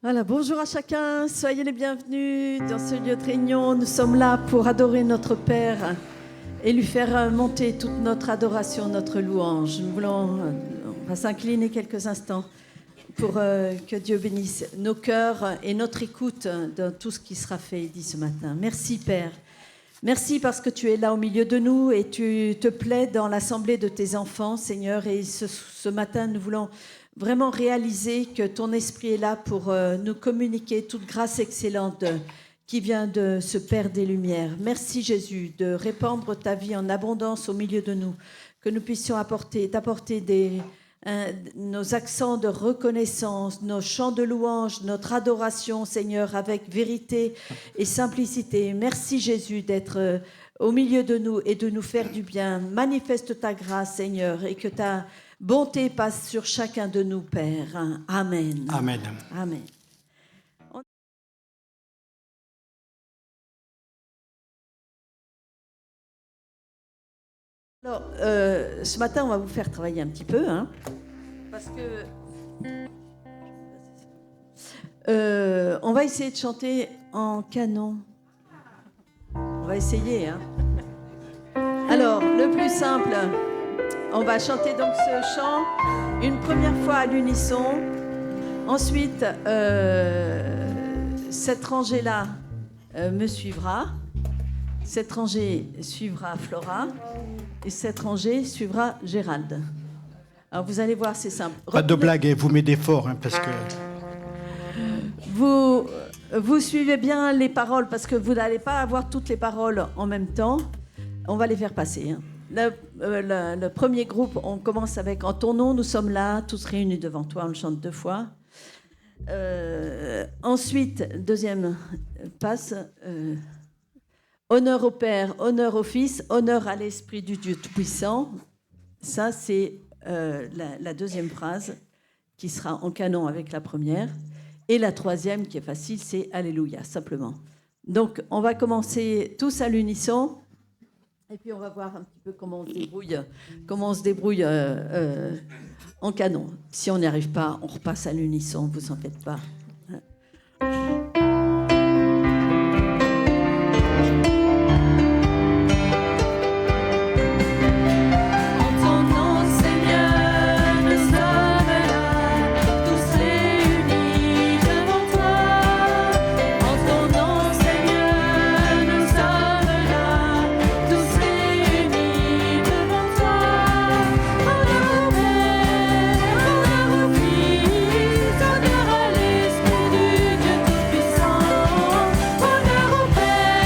Voilà, bonjour à chacun, soyez les bienvenus dans ce lieu de réunion. Nous sommes là pour adorer notre Père et lui faire monter toute notre adoration, notre louange. On va s'incliner quelques instants pour que Dieu bénisse nos cœurs et notre écoute de tout ce qui sera fait dit ce matin. Merci Père. Merci parce que tu es là au milieu de nous et tu te plais dans l'assemblée de tes enfants, Seigneur. Et ce matin, nous voulons vraiment réaliser que ton esprit est là pour nous communiquer toute grâce excellente qui vient de ce Père des Lumières. Merci Jésus de répandre ta vie en abondance au milieu de nous, que nous puissions t'apporter nos accents de reconnaissance, nos chants de louange, notre adoration, Seigneur, avec vérité et simplicité. Merci Jésus d'être au milieu de nous et de nous faire du bien. Manifeste ta grâce, Seigneur, et que ta bonté passe sur chacun de nous, Père. Amen. Amen. Amen. Alors, ce matin, on va vous faire travailler un petit peu, parce que on va essayer de chanter en canon. On va essayer, Alors, le plus simple, on va chanter donc ce chant une première fois à l'unisson. Ensuite, cette rangée-là me suivra. Cette rangée suivra Flora. Et cette rangée suivra Gérald. Alors vous allez voir, c'est simple. Pas de blague, vous m'aidez fort, parce que... Vous suivez bien les paroles, parce que vous n'allez pas avoir toutes les paroles en même temps. On va les faire passer. Le premier groupe, on commence avec « En ton nom, nous sommes là, tous réunis devant toi ». On le chante 2 fois. Ensuite, deuxième passe... honneur au Père, honneur au Fils, honneur à l'Esprit du Dieu Tout-Puissant. Ça, c'est la deuxième phrase qui sera en canon avec la première. Et la troisième, qui est facile, c'est Alléluia, simplement. Donc, on va commencer tous à l'unisson. Et puis, on va voir un petit peu comment on se débrouille en canon. Si on n'y arrive pas, on repasse à l'unisson, vous en faites pas. Honneur au Père,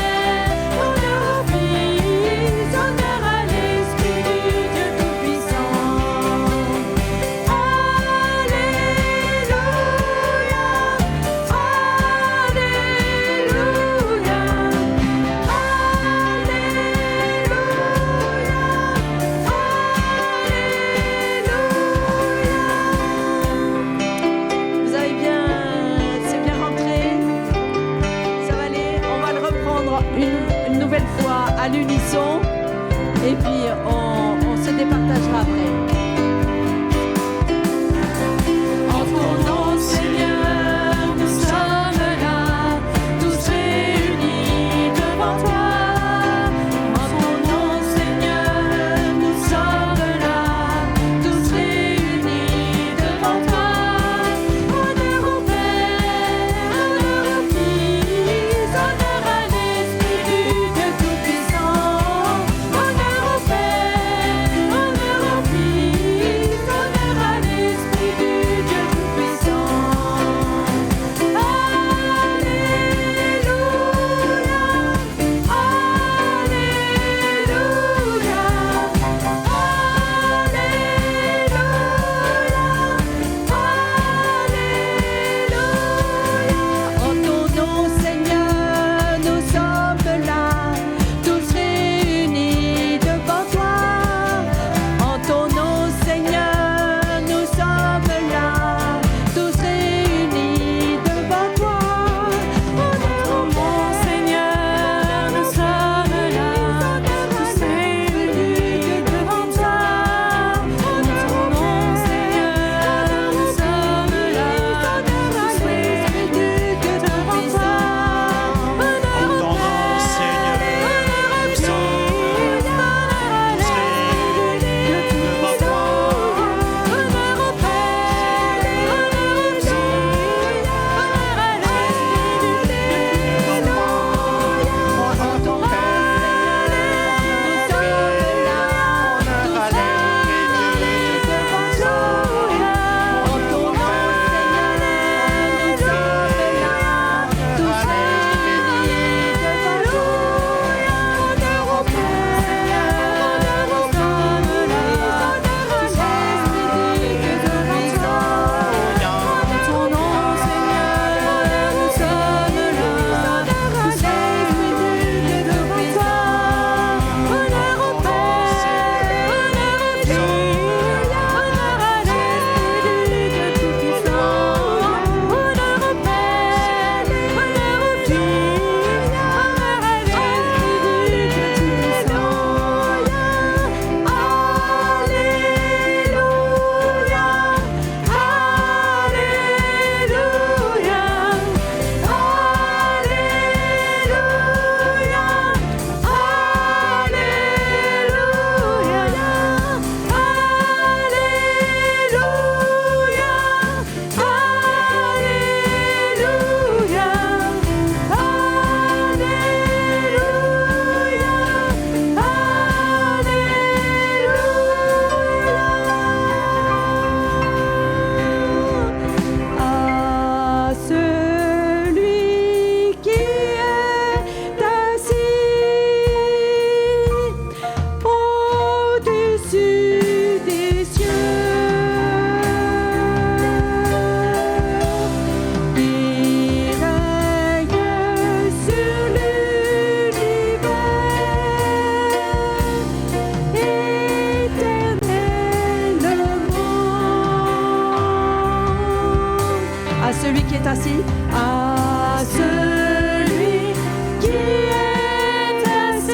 celui qui est assis, à celui qui est assis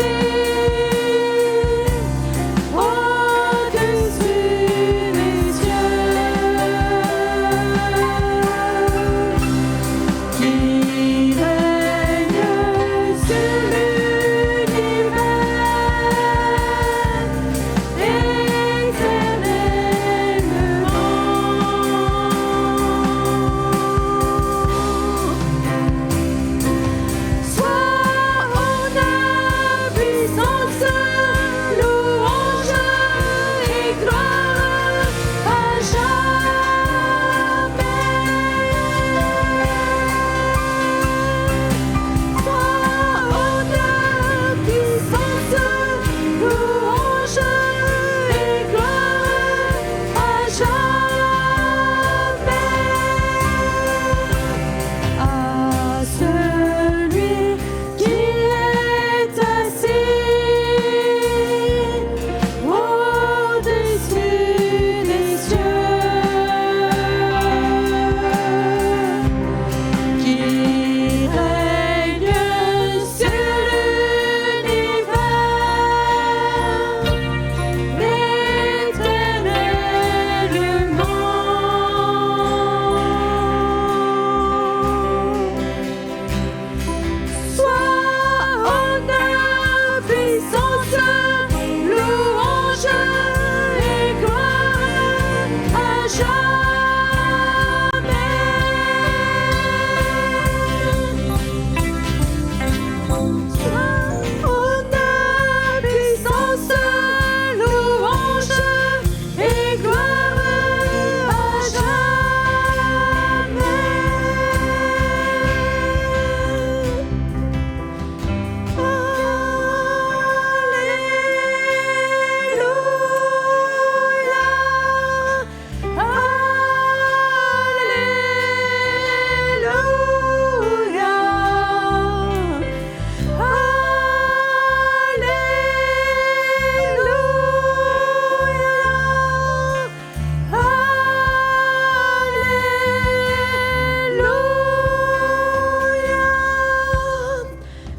au-dessus des cieux, qui règne sur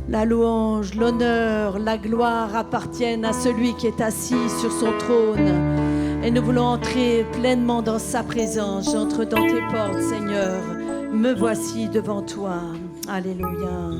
La louange, l'honneur, la gloire appartiennent à celui qui est assis sur son trône. Et nous voulons entrer pleinement dans sa présence. J'entre dans tes portes, Seigneur. Me voici devant toi. Alléluia.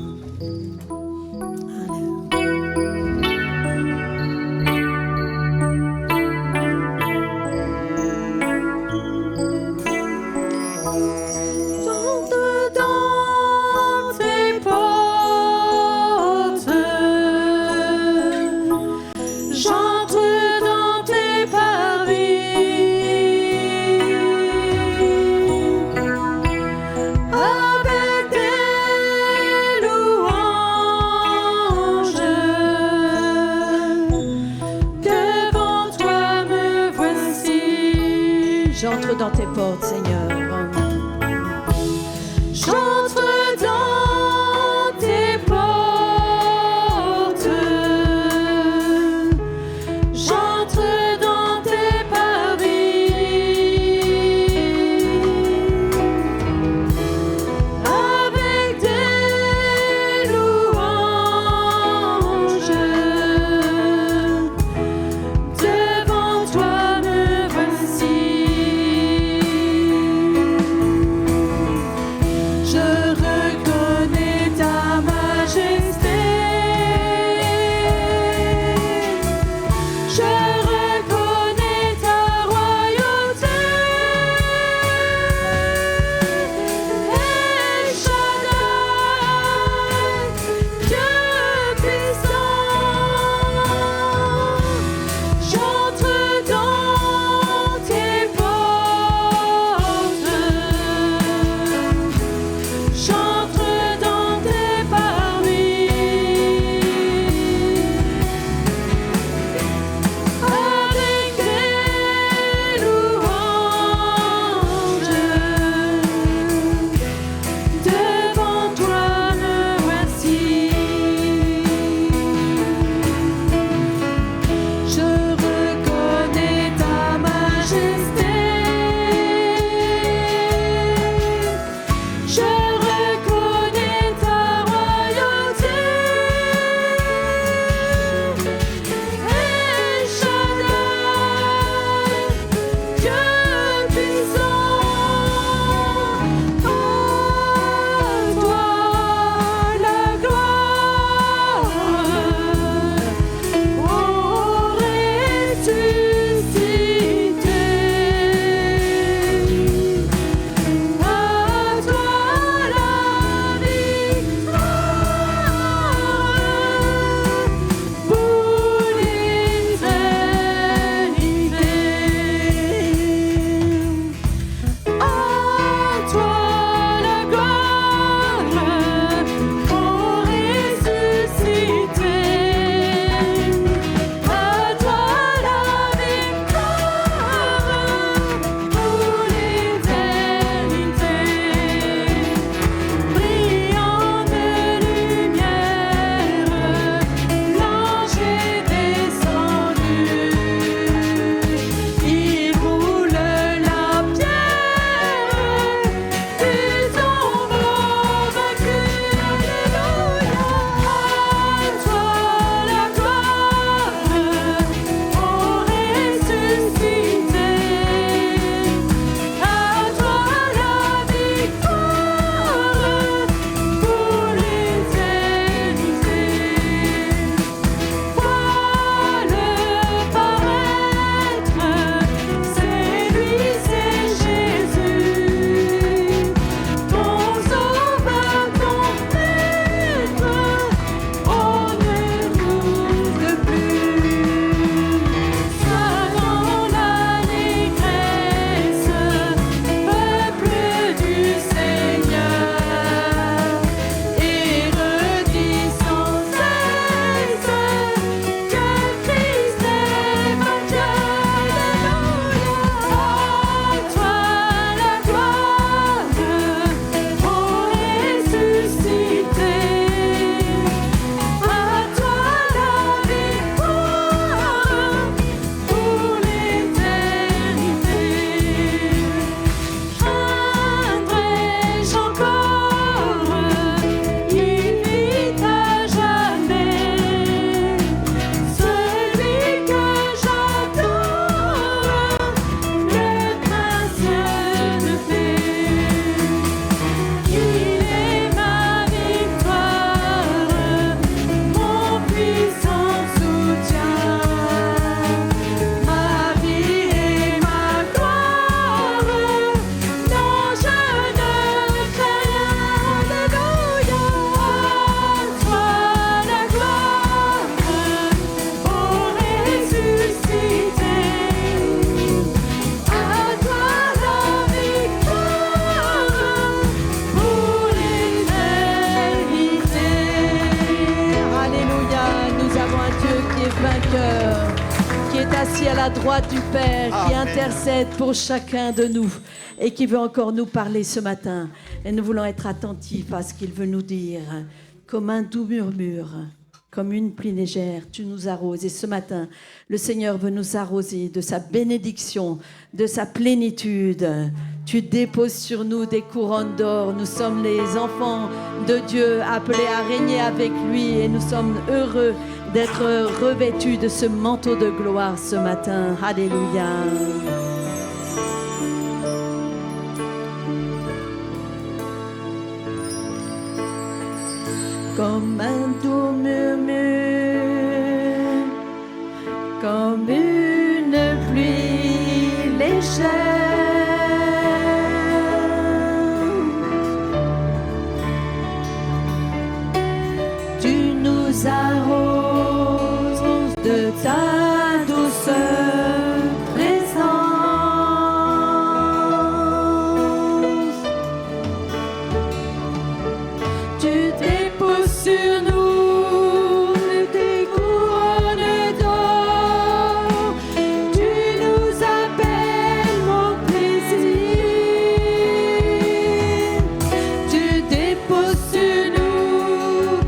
J'entre dans tes portes, Seigneur. J'entre dans tes portes. J'entre dans tes parvis. Avec des louanges. Devant toi me voici. la droite du Père, qui Amen. intercède pour chacun de nous et qui veut encore nous parler ce matin. Et nous voulons être attentifs à ce qu'il veut nous dire. Comme un doux murmure, comme une pluie légère, tu nous arroses. Et ce matin, le Seigneur veut nous arroser de sa bénédiction, de sa plénitude. Tu déposes sur nous des couronnes d'or. Nous sommes les enfants de Dieu appelés à régner avec lui. Et nous sommes heureux d'être revêtus de ce manteau de gloire ce matin. Alléluia. Comme un doux murmure, comme une pluie légère, tu nous arroses de ta douceur présence. Tu déposes sur nous tes couronnes d'or. Tu nous appelles mon plaisir. Tu déposes sur nous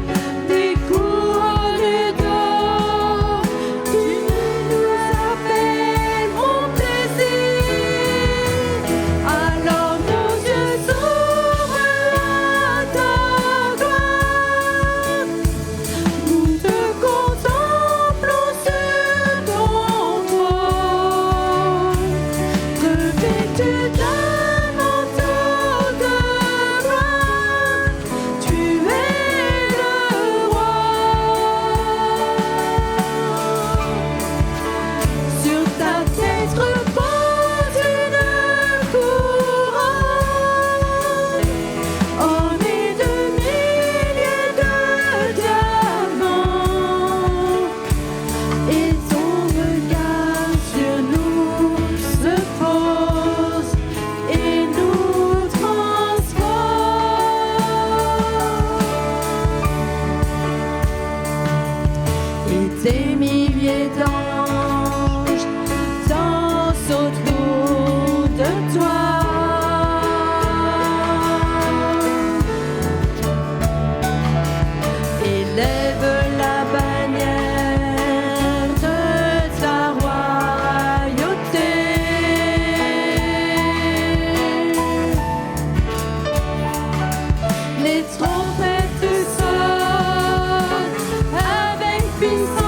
tes couronnes d'or. Tu nous appelles mon plaisir. Alors nos yeux s'ouvrent à ta gloire. Nous te contemplons sur ton trône, revêtu d'un manteau de gloire. Tu es le roi. Sur ta tête repose une couronne ornée de milliers de diamants. Et ton regard sur nous se pose et nous transforme. Et des milliers d'anges dansent autour de toi. Élève la bannière de ta royauté. Les trompettes sonnent avec puissance,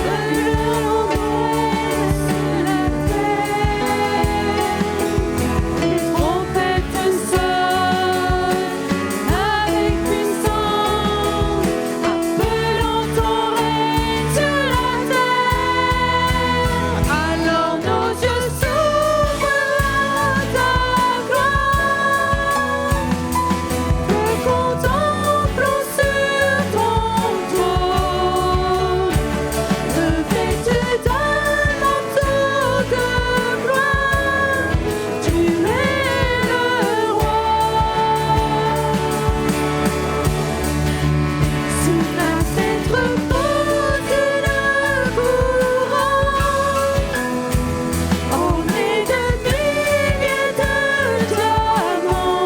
appelant l'angoisse de la terre. Les trompettes sonnent avec puissance, appelant ton règne sur la terre. Alors nos yeux s'ouvrent à ta gloire. Nous contemplons sur ton trône, revêtu d'un manteau de gloire. Tu es le roi. Sur ta tête repose une couronne ornée de milliers de diamants.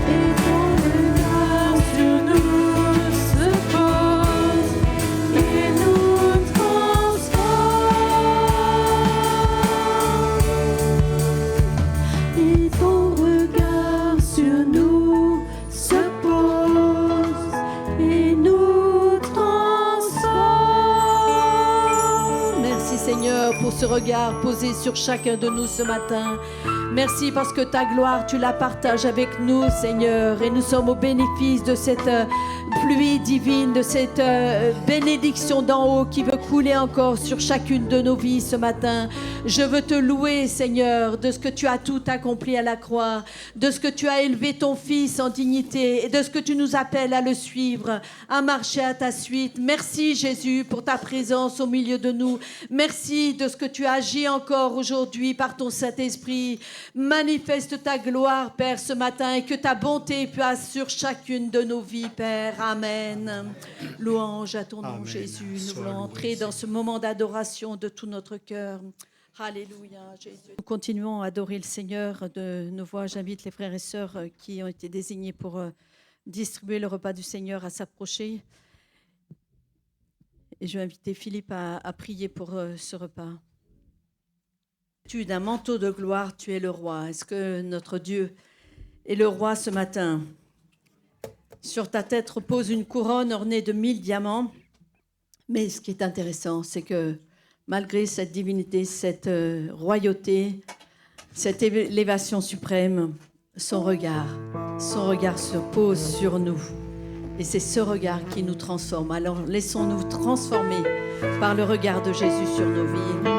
Et ton regard sur nous se pose et nous transforme. Et ton regard sur nous se pose et nous transforme. Merci Seigneur pour ce regard posé sur chacun de nous ce matin. Merci parce que ta gloire, tu la partages avec nous, Seigneur. Et nous sommes au bénéfice de cette pluie divine, de cette bénédiction d'en haut qui veut couler encore sur chacune de nos vies ce matin. Je veux te louer, Seigneur, de ce que tu as tout accompli à la croix, de ce que tu as élevé ton Fils en dignité et de ce que tu nous appelles à le suivre, à marcher à ta suite. Merci, Jésus, pour ta présence au milieu de nous. Merci de ce que tu agis encore aujourd'hui par ton Saint-Esprit. Manifeste ta gloire, Père, ce matin et que ta bonté passe sur chacune de nos vies, Père. Amen. Louange à ton nom, Amen. Jésus. Nous Sois voulons loué, entrer dans dans ce moment d'adoration de tout notre cœur. Alléluia, Jésus. Nous continuons à adorer le Seigneur de nos voix. J'invite les frères et sœurs qui ont été désignés pour distribuer le repas du Seigneur à s'approcher. Et je vais inviter Philippe à prier pour ce repas. Tu d'un manteau de gloire, tu es le roi. Est-ce que notre Dieu est le roi ce matin? Sur ta tête repose une couronne ornée de 1000 diamants. Mais ce qui est intéressant, c'est que malgré cette divinité, cette royauté, cette élévation suprême, son regard se pose sur nous. Et c'est ce regard qui nous transforme. Alors laissons-nous transformer par le regard de Jésus sur nos vies.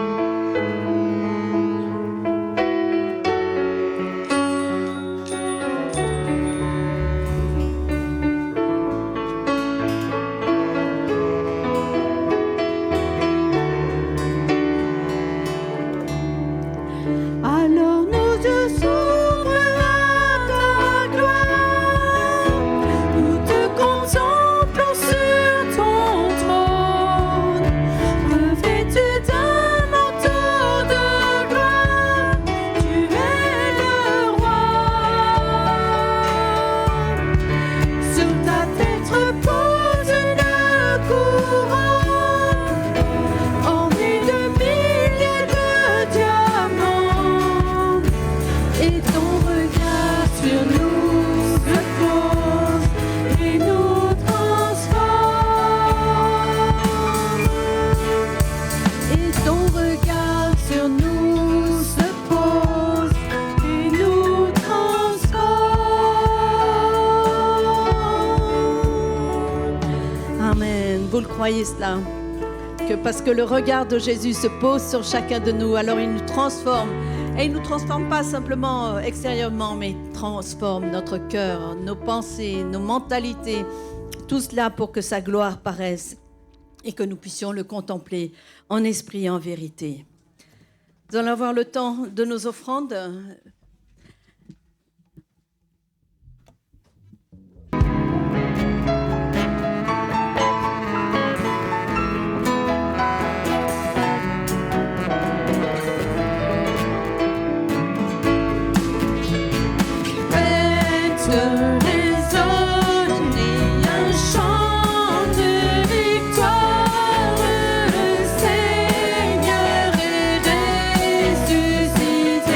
Croyez cela, que parce que le regard de Jésus se pose sur chacun de nous, alors il nous transforme. Et il ne nous transforme pas simplement extérieurement, mais il transforme notre cœur, nos pensées, nos mentalités, tout cela pour que sa gloire paraisse et que nous puissions le contempler en esprit et en vérité. Nous allons avoir le temps de nos offrandes. Seigneur est ressuscité.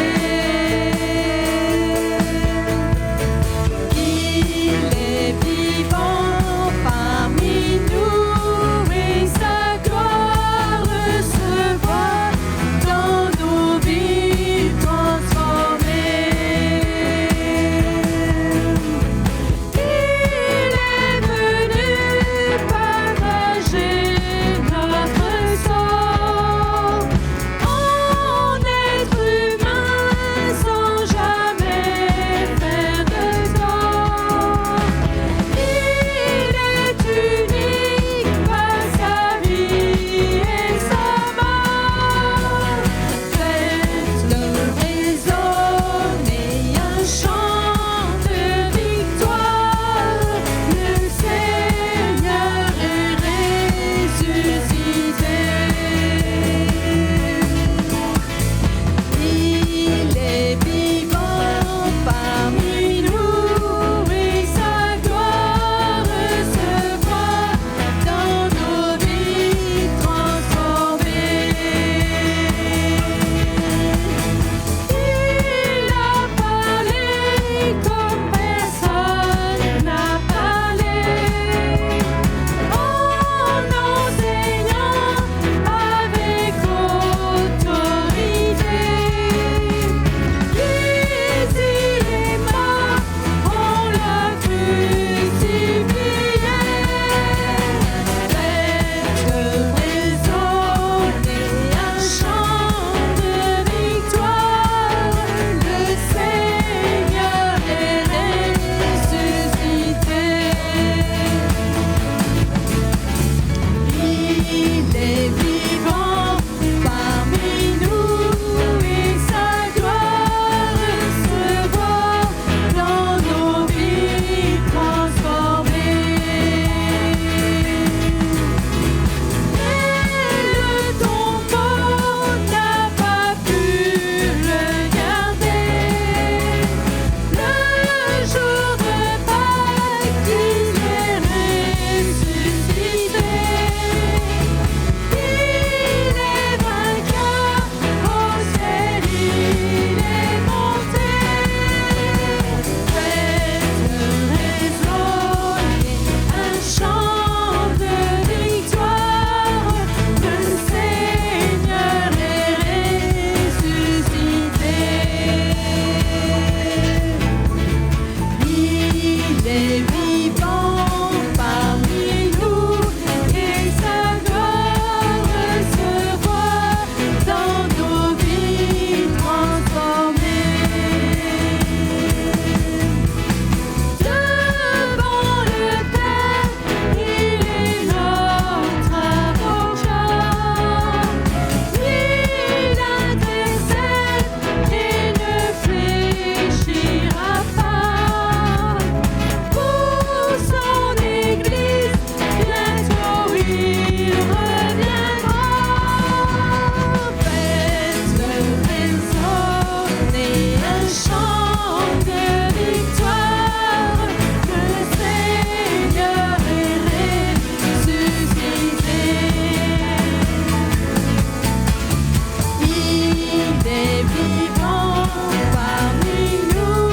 chant de victoire, que le Seigneur est ressuscité. Il est vivant parmi nous,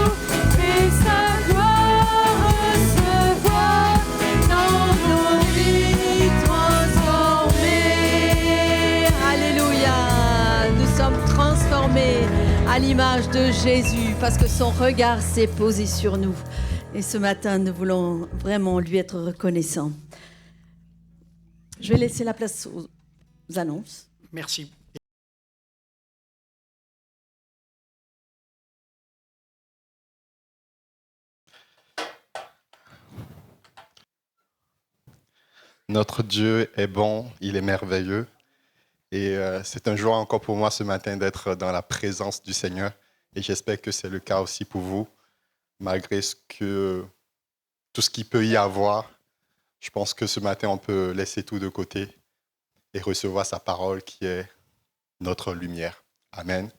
et sa gloire se voit dans nos vies transformées. Alléluia, nous sommes transformés à l'image de Jésus parce que son regard s'est posé sur nous. Et ce matin, nous voulons vraiment lui être reconnaissants. Je vais laisser la place aux annonces. merci. Notre Dieu est bon, il est merveilleux. Et c'est un jour encore pour moi ce matin d'être dans la présence du Seigneur. Et j'espère que c'est le cas aussi pour vous, malgré tout ce qu'il peut y avoir. Je pense que ce matin, on peut laisser tout de côté et recevoir sa parole qui est notre lumière. Amen.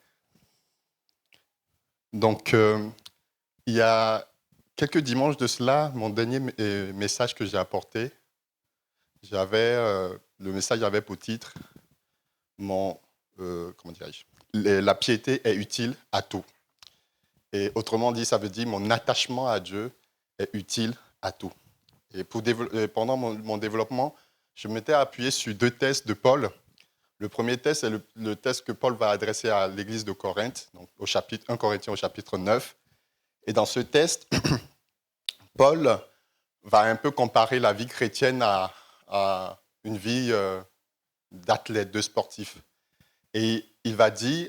Donc, il y a quelques dimanches de cela, mon dernier message que j'ai apporté, le message avait pour titre la piété est utile à tout. Et autrement dit, ça veut dire mon attachement à Dieu est utile à tout. Et pendant mon développement, je m'étais appuyé sur 2 textes de Paul. Le premier texte est le texte que Paul va adresser à l'église de Corinthe, donc 1 Corinthiens au chapitre 9. Et dans ce texte, Paul va un peu comparer la vie chrétienne à une vie d'athlète, de sportif. Et il va dire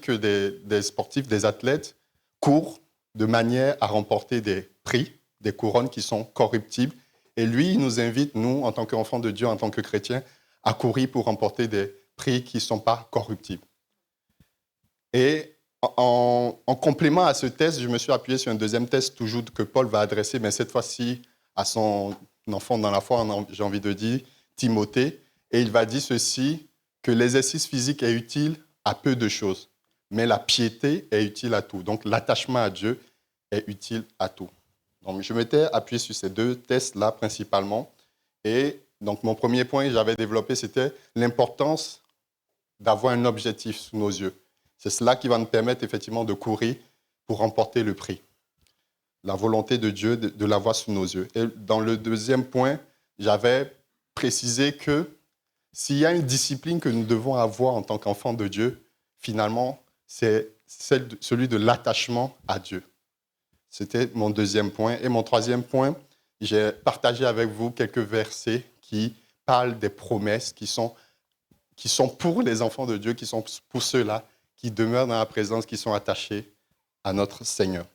que des sportifs, des athlètes, courent de manière à remporter des prix, des couronnes qui sont corruptibles. Et lui, il nous invite, nous, en tant qu'enfants de Dieu, en tant que chrétiens, à courir pour remporter des prix qui ne sont pas corruptibles. Et en complément à ce texte, je me suis appuyé sur un deuxième texte, toujours que Paul va adresser, mais cette fois-ci à son enfant dans la foi, j'ai envie de dire, Timothée. Et il va dire ceci, que l'exercice physique est utile à peu de choses, mais la piété est utile à tout. Donc l'attachement à Dieu est utile à tout. Donc je m'étais appuyé sur ces 2 textes-là principalement. Et donc mon premier point que j'avais développé, c'était l'importance d'avoir un objectif sous nos yeux. C'est cela qui va nous permettre effectivement de courir pour remporter le prix. La volonté de Dieu de l'avoir sous nos yeux. Et dans le deuxième point, j'avais précisé que s'il y a une discipline que nous devons avoir en tant qu'enfants de Dieu, finalement, c'est celui de l'attachement à Dieu. C'était mon deuxième point. Et mon troisième point, j'ai partagé avec vous quelques versets qui parlent des promesses qui sont pour les enfants de Dieu, qui sont pour ceux-là qui demeurent dans la présence, qui sont attachés à notre Seigneur.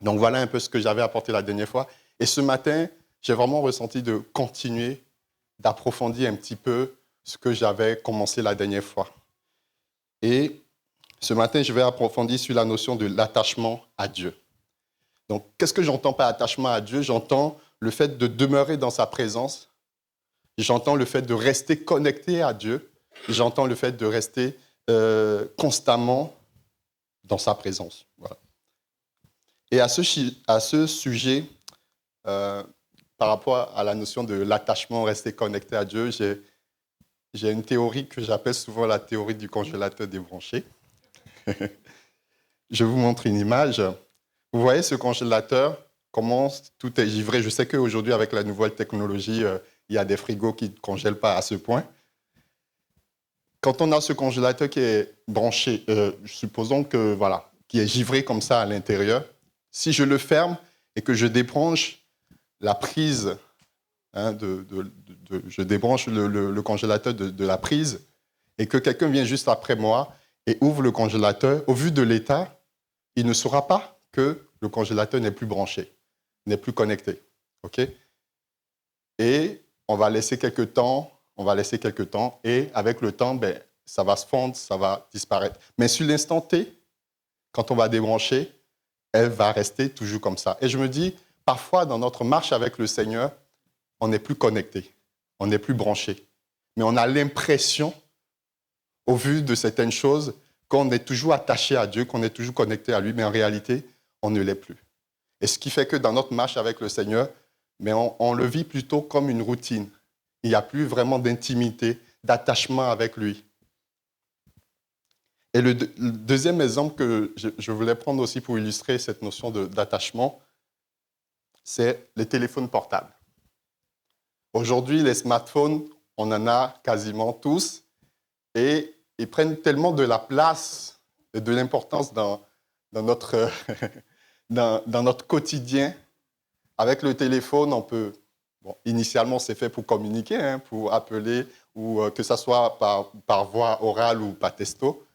Donc voilà un peu ce que j'avais apporté la dernière fois. Et ce matin, j'ai vraiment ressenti de continuer, d'approfondir un petit peu ce que j'avais commencé la dernière fois. Et ce matin, je vais approfondir sur la notion de l'attachement à Dieu. Donc, qu'est-ce que j'entends par attachement à Dieu? J'entends le fait de demeurer dans sa présence. J'entends le fait de rester connecté à Dieu. J'entends le fait de rester constamment dans sa présence. Voilà. Et à ce sujet, par rapport à la notion de l'attachement, rester connecté à Dieu, j'ai une théorie que j'appelle souvent la théorie du congélateur débranché. Je vous montre une image. Vous voyez ce congélateur, comment tout est givré. Je sais qu'aujourd'hui, avec la nouvelle technologie, il y a des frigos qui ne congèlent pas à ce point. Quand on a ce congélateur qui est branché, supposons que, voilà, qui est givré comme ça à l'intérieur, si je le ferme et que je débranche la prise, je débranche le congélateur de la prise et que quelqu'un vient juste après moi et ouvre le congélateur, au vu de l'état, il ne saura pas que le congélateur n'est plus branché, n'est plus connecté. Okay? Et on va laisser quelques temps, et avec le temps, ça va se fondre, ça va disparaître. Mais sur l'instant T, quand on va débrancher, elle va rester toujours comme ça. Et je me dis, parfois, dans notre marche avec le Seigneur, on n'est plus connecté, on n'est plus branché. Mais on a l'impression, au vu de certaines choses, qu'on est toujours attaché à Dieu, qu'on est toujours connecté à lui, mais en réalité, on ne l'est plus. Et ce qui fait que dans notre marche avec le Seigneur, mais on le vit plutôt comme une routine. Il n'y a plus vraiment d'intimité, d'attachement avec lui. Et le deuxième exemple que je voulais prendre aussi pour illustrer cette notion d'attachement, c'est les téléphones portables. Aujourd'hui, les smartphones, on en a quasiment tous, et ils prennent tellement de la place et de l'importance dans notre, dans notre quotidien. Avec le téléphone, on peut... Bon, initialement, c'est fait pour communiquer, pour appeler, ou que ce soit par voie orale ou par texto.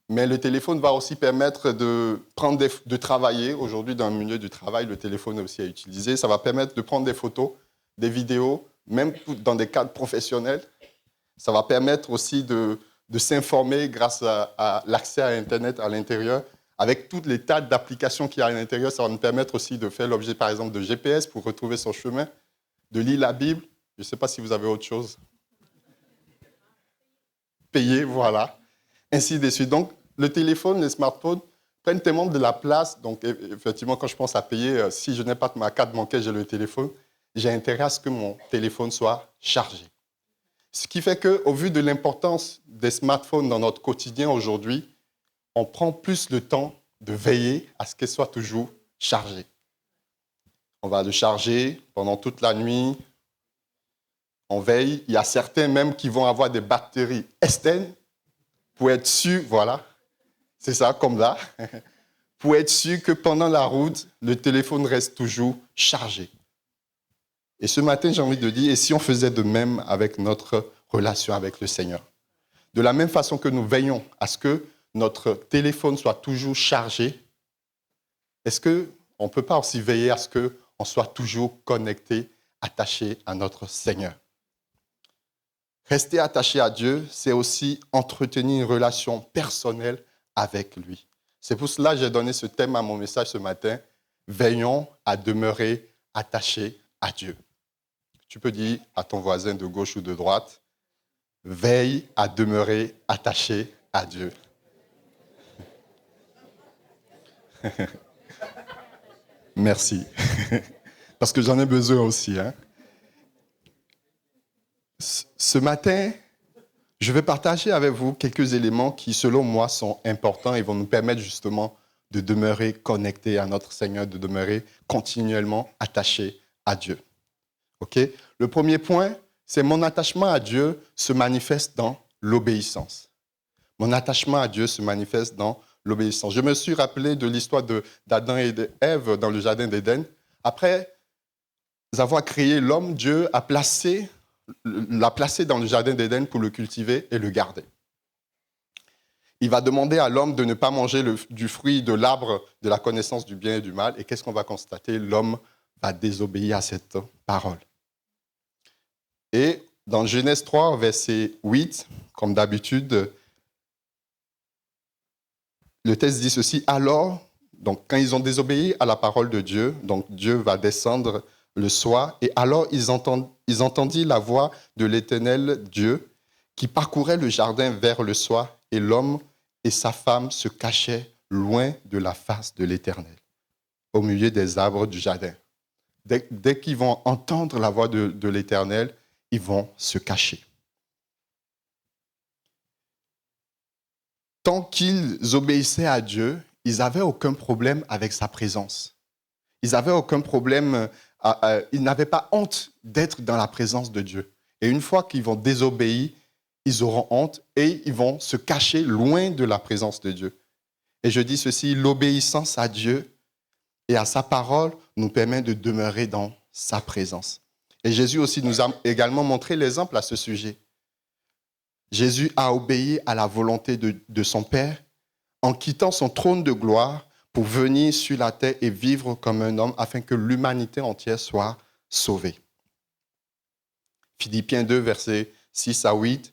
Mais le téléphone va aussi permettre de travailler. Aujourd'hui, dans le milieu du travail, le téléphone est aussi à utiliser. Ça va permettre de prendre des photos, des vidéos, même dans des cadres professionnels. Ça va permettre aussi de s'informer grâce à l'accès à Internet à l'intérieur. Avec tous les tas d'applications qu'il y a à l'intérieur, ça va nous permettre aussi de faire l'objet, par exemple, de GPS pour retrouver son chemin, de lire la Bible. Je ne sais pas si vous avez autre chose. Payer, voilà. Ainsi de suite. Donc, le téléphone, les smartphones prennent tellement de la place. Donc, effectivement, quand je pense à payer, si je n'ai pas ma carte bancaire, j'ai le téléphone, j'ai intérêt à ce que mon téléphone soit chargé. Ce qui fait qu'au vu de l'importance des smartphones dans notre quotidien aujourd'hui, on prend plus le temps de veiller à ce qu'elle soit toujours chargée. On va le charger pendant toute la nuit. On veille. Il y a certains même qui vont avoir des batteries externes pour être sûr, voilà, c'est ça, comme là, pour être sûr que pendant la route, le téléphone reste toujours chargé. Et ce matin, j'ai envie de dire, et si on faisait de même avec notre relation avec le Seigneur? De la même façon que nous veillons à ce que notre téléphone soit toujours chargé, est-ce qu'on ne peut pas aussi veiller à ce qu'on soit toujours connecté, attaché à notre Seigneur? Rester attaché à Dieu, c'est aussi entretenir une relation personnelle avec lui. C'est pour cela que j'ai donné ce thème à mon message ce matin. Veillons à demeurer attachés à Dieu. Tu peux dire à ton voisin de gauche ou de droite, veille à demeurer attaché à Dieu. Merci. Parce que j'en ai besoin aussi. Ce matin, je vais partager avec vous quelques éléments qui, selon moi, sont importants et vont nous permettre justement de demeurer connectés à notre Seigneur, de demeurer continuellement attachés à Dieu. Okay? Le premier point, c'est mon attachement à Dieu se manifeste dans l'obéissance. Mon attachement à Dieu se manifeste dans l'obéissance. Je me suis rappelé de l'histoire d'Adam et d'Ève dans le jardin d'Éden. Après avoir créé l'homme, Dieu l'a placé dans le jardin d'Éden pour le cultiver et le garder. Il va demander à l'homme de ne pas manger du fruit de l'arbre de la connaissance du bien et du mal. Et qu'est-ce qu'on va constater? L'homme va désobéir à cette parole. Et dans Genèse 3, verset 8, comme d'habitude, le texte dit ceci. Alors, donc, quand ils ont désobéi à la parole de Dieu, donc Dieu va descendre le soir, et alors ils entendirent la voix de l'Éternel Dieu qui parcourait le jardin vers le soir, et l'homme et sa femme se cachaient loin de la face de l'Éternel, au milieu des arbres du jardin. Dès qu'ils vont entendre la voix de l'Éternel, ils vont se cacher. Tant qu'ils obéissaient à Dieu, ils n'avaient aucun problème avec sa présence. Ils n'avaient aucun problème, ils n'avaient pas honte d'être dans la présence de Dieu. Et une fois qu'ils vont désobéir, ils auront honte et ils vont se cacher loin de la présence de Dieu. Et je dis ceci, l'obéissance à Dieu et à sa parole nous permet de demeurer dans sa présence. Et Jésus aussi nous a également montré l'exemple à ce sujet. Jésus a obéi à la volonté de son Père en quittant son trône de gloire pour venir sur la terre et vivre comme un homme afin que l'humanité entière soit sauvée. Philippiens 2, versets 6 à 8.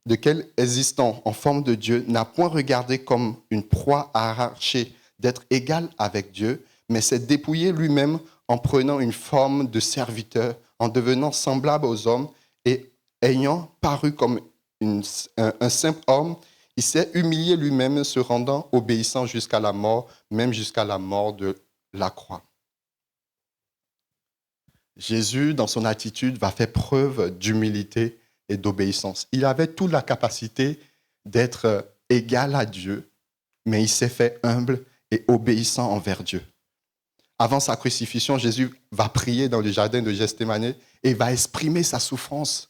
De quel existant en forme de Dieu n'a point regardé comme une proie à arracher d'être égal avec Dieu, mais s'est dépouillé lui-même en prenant une forme de serviteur, en devenant semblable aux hommes et ayant paru comme un simple homme, il s'est humilié lui-même, se rendant obéissant jusqu'à la mort, même jusqu'à la mort de la croix. Jésus, dans son attitude, va faire preuve d'humilité et d'obéissance. Il avait toute la capacité d'être égal à Dieu, mais il s'est fait humble et obéissant envers Dieu. Avant sa crucifixion, Jésus va prier dans le jardin de Gethsémani et va exprimer sa souffrance.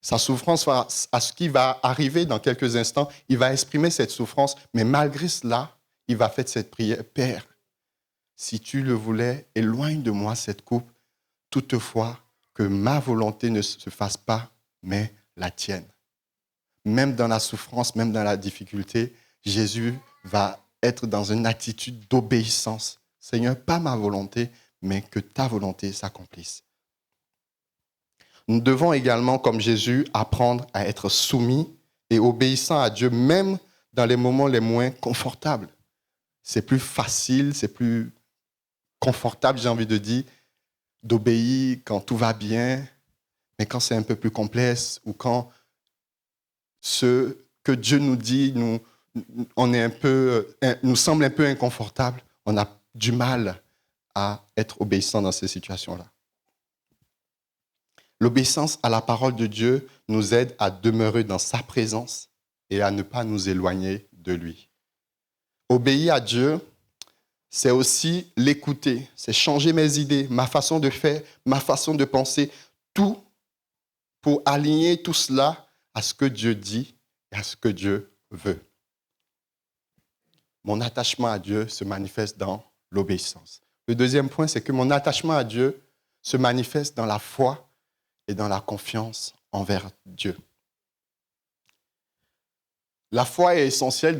Sa souffrance à ce qui va arriver dans quelques instants, il va exprimer cette souffrance, mais malgré cela, il va faire cette prière. Père, si tu le voulais, éloigne de moi cette coupe, toutefois que ma volonté ne se fasse pas, mais la tienne. Même dans la souffrance, même dans la difficulté, Jésus va être dans une attitude d'obéissance. Seigneur, pas ma volonté, mais que ta volonté s'accomplisse. Nous devons également, comme Jésus, apprendre à être soumis et obéissants à Dieu, même dans les moments les moins confortables. C'est plus facile, c'est plus confortable, j'ai envie de dire, d'obéir quand tout va bien, mais quand c'est un peu plus complexe ou quand ce que Dieu nous dit nous semble un peu inconfortable, on a du mal à être obéissant dans ces situations-là. L'obéissance à la parole de Dieu nous aide à demeurer dans sa présence et à ne pas nous éloigner de lui. Obéir à Dieu, c'est aussi l'écouter, c'est changer mes idées, ma façon de faire, ma façon de penser, tout pour aligner tout cela à ce que Dieu dit et à ce que Dieu veut. Mon attachement à Dieu se manifeste dans l'obéissance. Le deuxième point, c'est que mon attachement à Dieu se manifeste dans la foi et dans la confiance envers Dieu. La foi est essentielle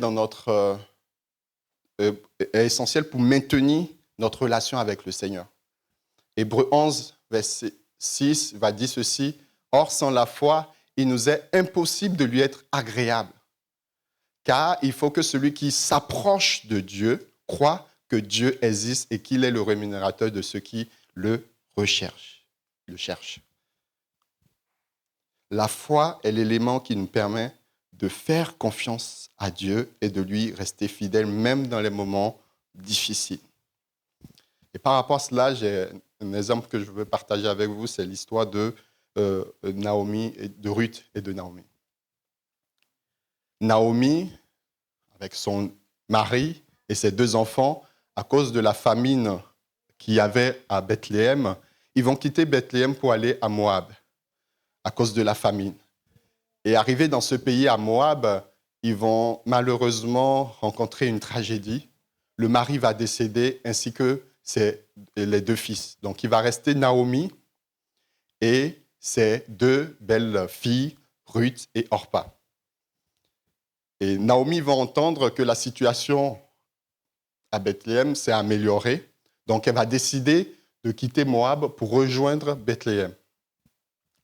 est essentielle pour maintenir notre relation avec le Seigneur. Hébreux 11, verset 6 va dire ceci: « Or, sans la foi, il nous est impossible de lui être agréable. Car il faut que celui qui s'approche de Dieu croit que Dieu existe et qu'il est le rémunérateur de ceux qui le cherchent. » La foi est l'élément qui nous permet de faire confiance à Dieu et de lui rester fidèle, même dans les moments difficiles. Et par rapport à cela, j'ai un exemple que je veux partager avec vous, c'est l'histoire de Naomi, de Ruth et de Naomi. Naomi, avec son mari et ses 2 enfants, à cause de la famine qu'il y avait à Bethléem, ils vont quitter Bethléem pour aller à Moab, à cause de la famine. Et arrivés dans ce pays, à Moab, ils vont malheureusement rencontrer une tragédie. Le mari va décéder, ainsi que les 2 fils. Donc, il va rester Naomi et ses 2 belles filles, Ruth et Orpa. Et Naomi va entendre que la situation à Bethléem s'est améliorée. Donc, elle va décider de quitter Moab pour rejoindre Bethléem.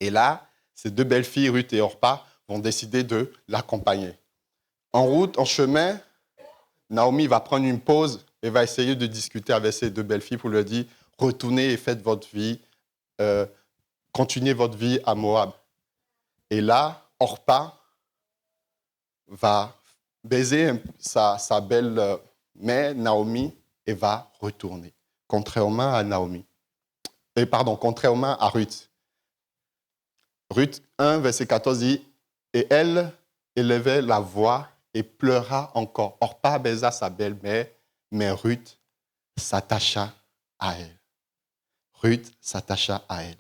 Et là, ces 2 belles filles, Ruth et Orpa, vont décider de l'accompagner. En route, en chemin, Naomi va prendre une pause et va essayer de discuter avec ces 2 belles filles pour leur dire « Retournez et faites votre vie, continuez votre vie à Moab. » Et là, Orpa va baiser sa belle mère, Naomi, et va retourner, contrairement à Ruth. Ruth 1, verset 14 dit « Et elle élevait la voix et pleura encore. Orpa baisa sa belle-mère, mais Ruth s'attacha à elle. » Ruth s'attacha à elle.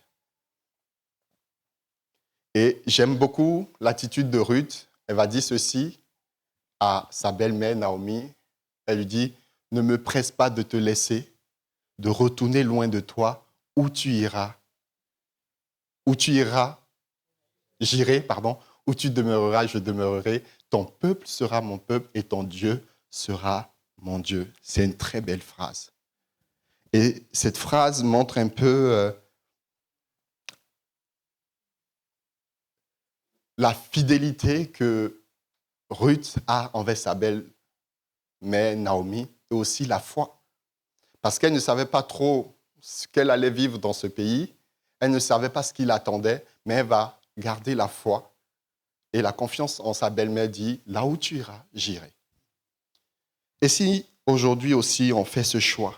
Et j'aime beaucoup l'attitude de Ruth. Elle va dire ceci à sa belle-mère Naomi. Elle lui dit « Ne me presse pas de te laisser, de retourner loin de toi, où tu iras. J'irai, où tu demeureras, je demeurerai. Ton peuple sera mon peuple et ton Dieu sera mon Dieu. » C'est une très belle phrase. Et cette phrase montre un peu la fidélité que Ruth a envers sa belle-mère Naomi et aussi la foi. Parce qu'elle ne savait pas trop ce qu'elle allait vivre dans ce pays. Elle ne savait pas ce qui l'attendait, mais elle va garder la foi et la confiance en sa belle-mère dit, là où tu iras, j'irai. Et si aujourd'hui aussi on fait ce choix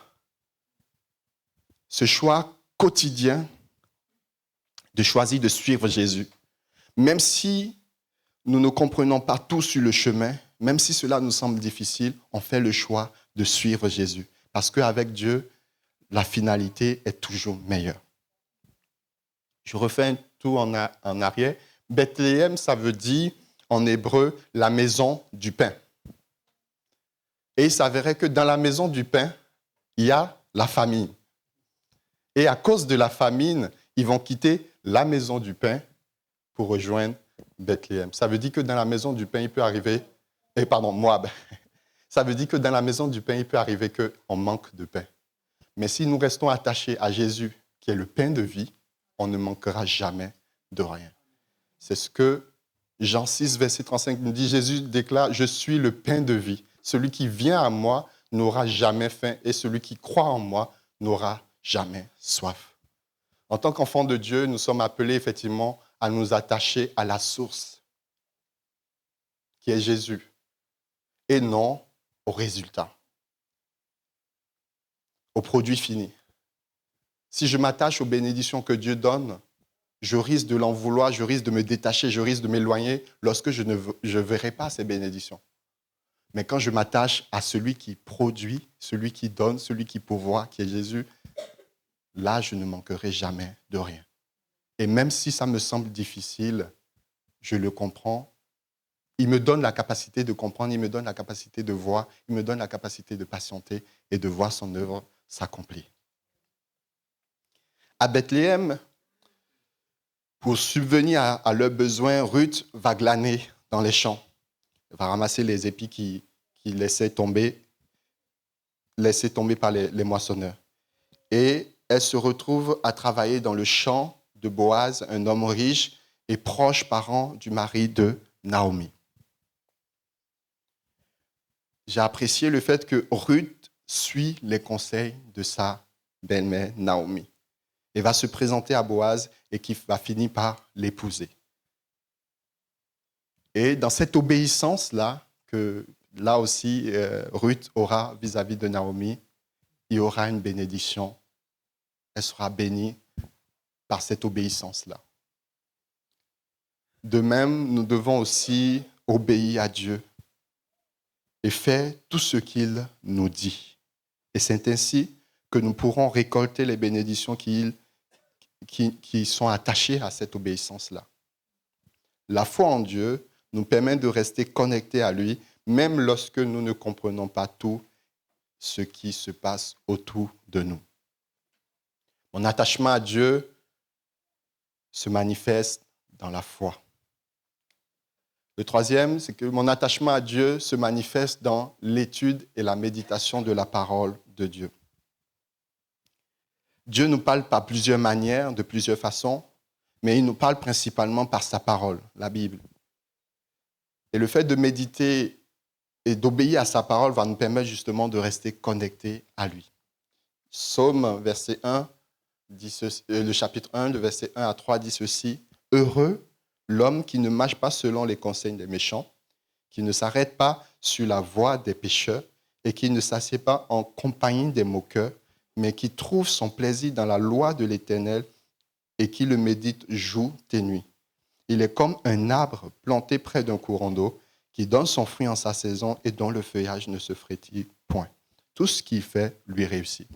quotidien de choisir de suivre Jésus, même si nous ne comprenons pas tout sur le chemin, même si cela nous semble difficile, on fait le choix de suivre Jésus. Parce qu'avec Dieu, la finalité est toujours meilleure. Je refais un tour en arrière. Bethléem, ça veut dire en hébreu la maison du pain. Et il s'avérait que dans la maison du pain, il y a la famine. Et à cause de la famine, ils vont quitter la maison du pain pour rejoindre Bethléem. Ça veut dire que dans la maison du pain, il peut arriver... Moab. Ça veut dire que dans la maison du pain, il peut arriver qu'on manque de pain. Mais si nous restons attachés à Jésus, qui est le pain de vie, on ne manquera jamais de rien. C'est ce que Jean 6, verset 35 nous dit. Jésus déclare, « Je suis le pain de vie. Celui qui vient à moi n'aura jamais faim et celui qui croit en moi n'aura jamais soif. » En tant qu'enfants de Dieu, nous sommes appelés effectivement à nous attacher à la source, qui est Jésus, et non au résultat, au produit fini. Si je m'attache aux bénédictions que Dieu donne, je risque de l'en vouloir, je risque de me détacher, je risque de m'éloigner lorsque je ne verrai pas ces bénédictions. Mais quand je m'attache à celui qui produit, celui qui donne, celui qui pourvoit, qui est Jésus, là, je ne manquerai jamais de rien. Et même si ça me semble difficile, je le comprends. Il me donne la capacité de comprendre, il me donne la capacité de voir, il me donne la capacité de patienter et de voir son œuvre s'accomplir. À Bethléem, pour subvenir à leurs besoins, Ruth va glaner dans les champs. Elle va ramasser les épis qui laissaient tomber par les moissonneurs. Et elle se retrouve à travailler dans le champ de Boaz, un homme riche et proche parent du mari de Naomi. J'ai apprécié le fait que Ruth suit les conseils de sa belle-mère Naomi et va se présenter à Boaz et qui va finir par l'épouser. Et dans cette obéissance-là, que là aussi Ruth aura vis-à-vis de Naomi, il y aura une bénédiction. Elle sera bénie par cette obéissance-là. De même, nous devons aussi obéir à Dieu et faire tout ce qu'il nous dit. Et c'est ainsi que nous pourrons récolter les bénédictions qui sont attachées à cette obéissance-là. La foi en Dieu nous permet de rester connectés à lui, même lorsque nous ne comprenons pas tout ce qui se passe autour de nous. Mon attachement à Dieu se manifeste dans la foi. Le troisième, c'est que mon attachement à Dieu se manifeste dans l'étude et la méditation de la parole de Dieu. Dieu nous parle par plusieurs manières, de plusieurs façons, mais il nous parle principalement par sa parole, la Bible. Et le fait de méditer et d'obéir à sa parole va nous permettre justement de rester connectés à lui. Psaume, verset 1, le chapitre 1, de verset 1 à 3 dit ceci. « Heureux l'homme qui ne marche pas selon les conseils des méchants, qui ne s'arrête pas sur la voie des pécheurs et qui ne s'assied pas en compagnie des moqueurs, mais qui trouve son plaisir dans la loi de l'Éternel et qui le médite jour et nuit. Il est comme un arbre planté près d'un courant d'eau qui donne son fruit en sa saison et dont le feuillage ne se frétille point. Tout ce qu'il fait lui réussit. »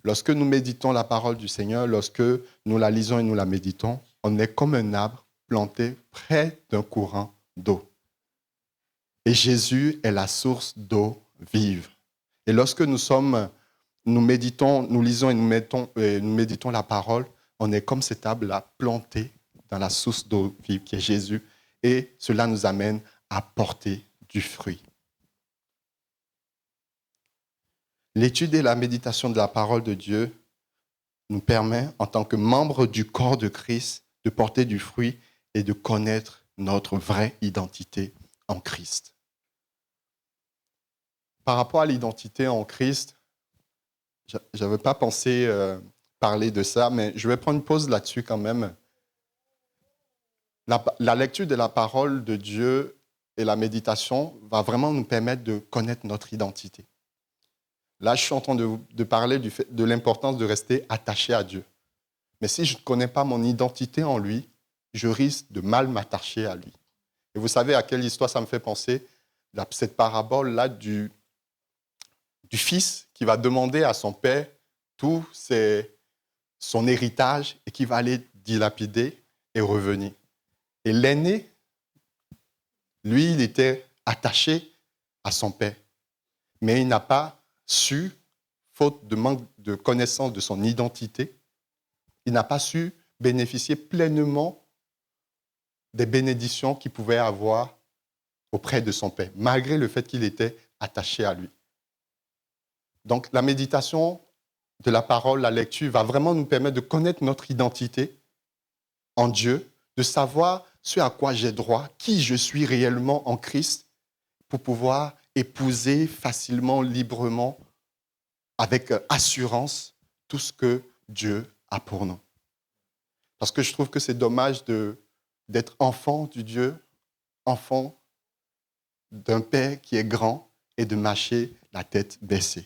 Lorsque nous méditons la parole du Seigneur, lorsque nous la lisons et nous la méditons, on est comme un arbre planté près d'un courant d'eau. Et Jésus est la source d'eau vive. Et lorsque nous méditons, nous lisons et nous méditons la parole, on est comme cet arbre-là planté dans la source d'eau vive qui est Jésus. Et cela nous amène à porter du fruit. L'étude et la méditation de la parole de Dieu nous permet, en tant que membres du corps de Christ, de porter du fruit et de connaître notre vraie identité en Christ. Par rapport à l'identité en Christ, je n'avais pas pensé parler de ça, mais je vais prendre une pause là-dessus quand même. La lecture de la parole de Dieu et la méditation va vraiment nous permettre de connaître notre identité. Là, je suis en train de parler de l'importance de rester attaché à Dieu. Mais si je ne connais pas mon identité en lui, je risque de mal m'attacher à lui. Et vous savez à quelle histoire ça me fait penser? Cette parabole-là du fils qui va demander à son père tout son héritage et qui va aller dilapider et revenir. Et l'aîné, lui, il était attaché à son père. Mais il n'a pas su, faute de manque de connaissance de son identité, il n'a pas su bénéficier pleinement des bénédictions qu'il pouvait avoir auprès de son père, malgré le fait qu'il était attaché à lui. Donc la méditation de la parole, la lecture, va vraiment nous permettre de connaître notre identité en Dieu, de savoir ce à quoi j'ai droit, qui je suis réellement en Christ, pour pouvoir épouser facilement, librement, avec assurance, tout ce que Dieu a pour nous. Parce que je trouve que c'est dommage d'être enfant du Dieu, enfant d'un Père qui est grand et de marcher la tête baissée.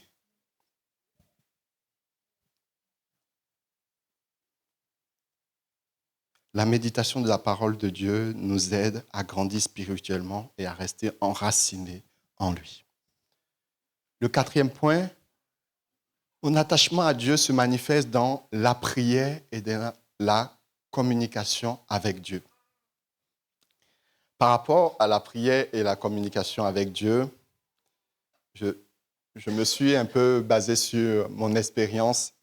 La méditation de la parole de Dieu nous aide à grandir spirituellement et à rester enracinés en lui. Le 4e point, mon attachement à Dieu se manifeste dans la prière et dans la communication avec Dieu. Par rapport à la prière et la communication avec Dieu, je me suis un peu basé sur mon expérience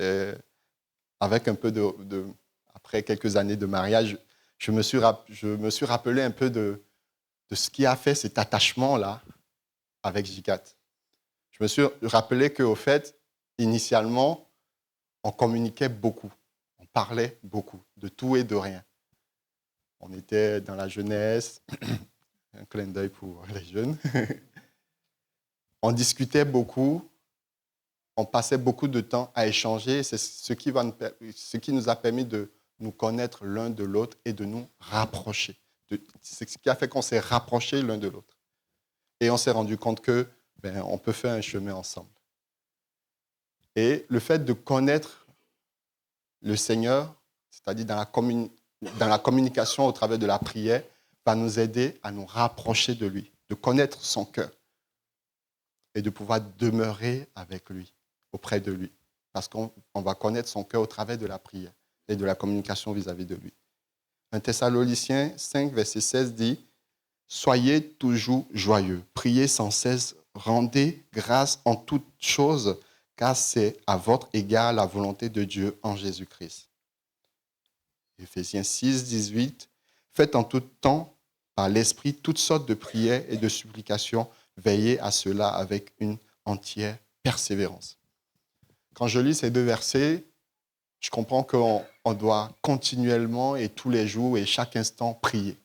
avec un peu après quelques années de mariage, je me suis rappelé un peu de ce qui a fait cet attachement-là avec J4. Je me suis rappelé qu'au fait, initialement, on communiquait beaucoup, on parlait beaucoup, de tout et de rien. On était dans la jeunesse, un clin d'œil pour les jeunes. On discutait beaucoup, on passait beaucoup de temps à échanger. C'est ce qui nous a permis de nous connaître l'un de l'autre et de nous rapprocher. C'est ce qui a fait qu'on s'est rapprochés l'un de l'autre. Et on s'est rendu compte on peut faire un chemin ensemble. Et le fait de connaître le Seigneur, c'est-à-dire dans la communication au travers de la prière, va nous aider à nous rapprocher de lui, de connaître son cœur et de pouvoir demeurer avec lui, auprès de lui. Parce qu'on va connaître son cœur au travers de la prière et de la communication vis-à-vis de lui. 1 Thessaloniciens 5, verset 16 dit « Soyez toujours joyeux, priez sans cesse, rendez grâce en toutes choses, car c'est à votre égard la volonté de Dieu en Jésus-Christ. » Éphésiens 6, 18 « Faites en tout temps, par l'Esprit, toutes sortes de prières et de supplications, veillez à cela avec une entière persévérance. » Quand je lis ces 2 versets, je comprends qu'on doit continuellement et tous les jours et chaque instant prier.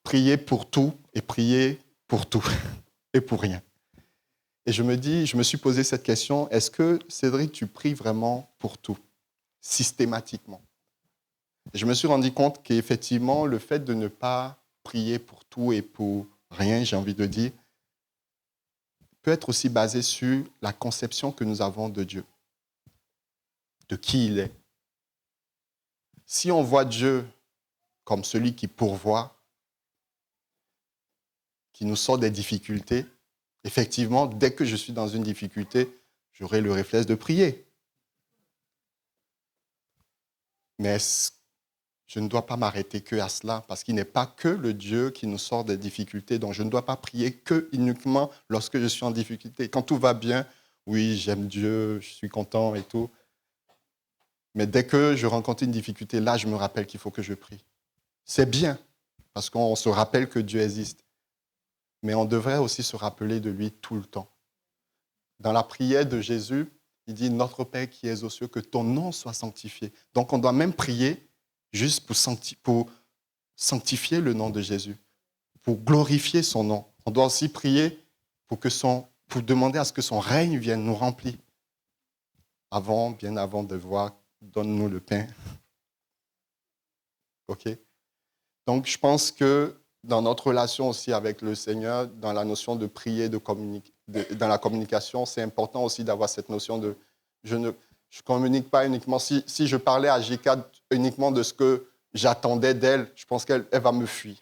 Prier pour tout et prier pour tout et pour rien. Et je me suis posé cette question, est-ce que, Cédric, tu pries vraiment pour tout, systématiquement? Et je me suis rendu compte qu'effectivement, le fait de ne pas prier pour tout et pour rien, j'ai envie de dire, peut être aussi basé sur la conception que nous avons de Dieu, de qui il est. Si on voit Dieu comme celui qui pourvoit, qui nous sort des difficultés, effectivement, dès que je suis dans une difficulté, j'aurai le réflexe de prier. Mais je ne dois pas m'arrêter que à cela, parce qu'il n'est pas que le Dieu qui nous sort des difficultés. Donc, je ne dois pas prier que uniquement lorsque je suis en difficulté. Quand tout va bien, oui, j'aime Dieu, je suis content et tout. Mais dès que je rencontre une difficulté, là, je me rappelle qu'il faut que je prie. C'est bien, parce qu'on se rappelle que Dieu existe. Mais on devrait aussi se rappeler de lui tout le temps. Dans la prière de Jésus, il dit « Notre Père qui es aux cieux, que ton nom soit sanctifié ». Donc, on doit même prier juste pour sanctifier le nom de Jésus, pour glorifier son nom. On doit aussi prier pour demander à ce que son règne vienne nous remplir. Bien avant de voir « Donne-nous le pain ». OK? Donc, je pense que dans notre relation aussi avec le Seigneur, dans la notion de prier, dans la communication, c'est important aussi d'avoir cette notion de je ne communique pas uniquement. Si je parlais à J4 uniquement de ce que j'attendais d'elle, je pense qu'elle va me fuir.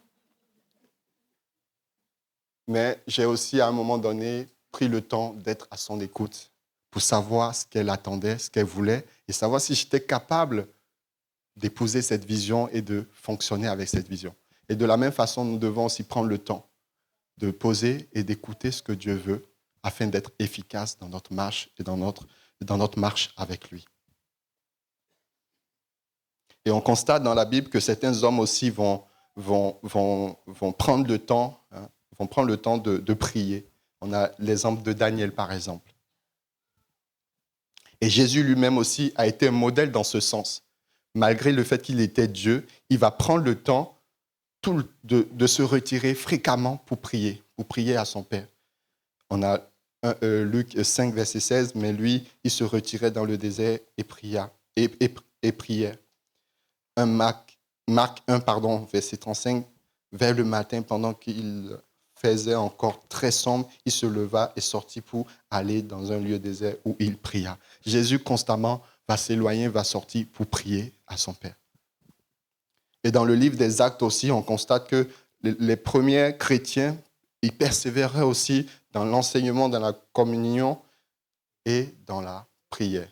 Mais j'ai aussi, à un moment donné, pris le temps d'être à son écoute pour savoir ce qu'elle attendait, ce qu'elle voulait, et savoir si j'étais capable d'épouser cette vision et de fonctionner avec cette vision. Et de la même façon, nous devons aussi prendre le temps de poser et d'écouter ce que Dieu veut afin d'être efficace dans notre marche et dans notre marche avec lui. Et on constate dans la Bible que certains hommes aussi vont prendre le temps, de prier. On a l'exemple de Daniel, par exemple. Et Jésus lui-même aussi a été un modèle dans ce sens. Malgré le fait qu'il était Dieu, il va prendre le temps de se retirer fréquemment pour prier à son Père. On a Luc 5, verset 16, mais lui, il se retirait dans le désert et priait. Marc 1, verset 35, vers le matin, pendant qu'il faisait encore très sombre, il se leva et sortit pour aller dans un lieu désert où il pria. Jésus constamment va s'éloigner, va sortir pour prier à son Père. Et dans le livre des Actes aussi, on constate que les premiers chrétiens, ils persévéraient aussi dans l'enseignement, dans la communion et dans la prière.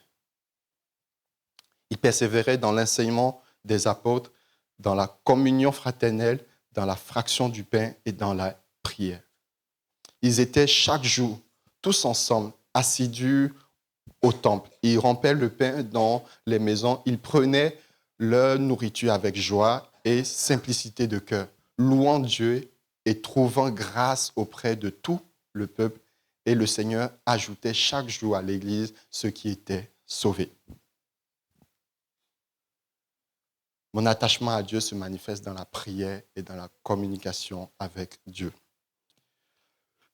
Ils persévéraient dans l'enseignement des apôtres, dans la communion fraternelle, dans la fraction du pain et dans la prière. Ils étaient chaque jour, tous ensemble, assidus au temple. Ils rompaient le pain dans les maisons. Ils prenaient leur nourriture avec joie et simplicité de cœur, louant Dieu et trouvant grâce auprès de tout le peuple. Et le Seigneur ajoutait chaque jour à l'Église ceux qui étaient sauvés. Mon attachement à Dieu se manifeste dans la prière et dans la communication avec Dieu.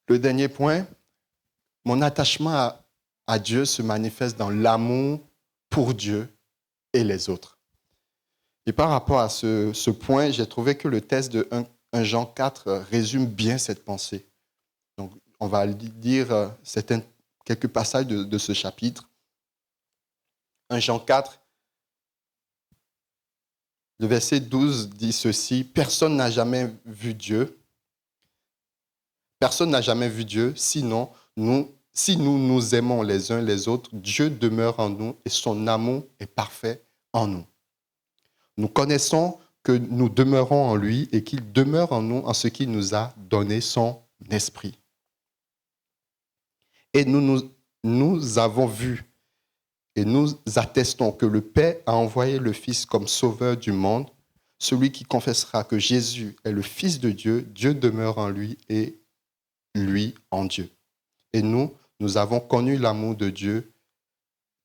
Le dernier point, mon attachement à Dieu se manifeste dans l'amour pour Dieu et les autres. Et par rapport à ce point, j'ai trouvé que le texte de 1 Jean 4 résume bien cette pensée. Donc, on va lire quelques passages de ce chapitre. 1 Jean 4, le verset 12 dit ceci, « Personne n'a jamais vu Dieu. Personne n'a jamais vu Dieu, sinon, si nous nous aimons les uns les autres, Dieu demeure en nous et son amour est parfait en nous. Nous connaissons que nous demeurons en lui et qu'il demeure en nous en ce qu'il nous a donné son esprit. Et nous avons vu et nous attestons que le Père a envoyé le Fils comme sauveur du monde. Celui qui confessera que Jésus est le Fils de Dieu, Dieu demeure en lui et lui en Dieu. Et nous avons connu l'amour de Dieu,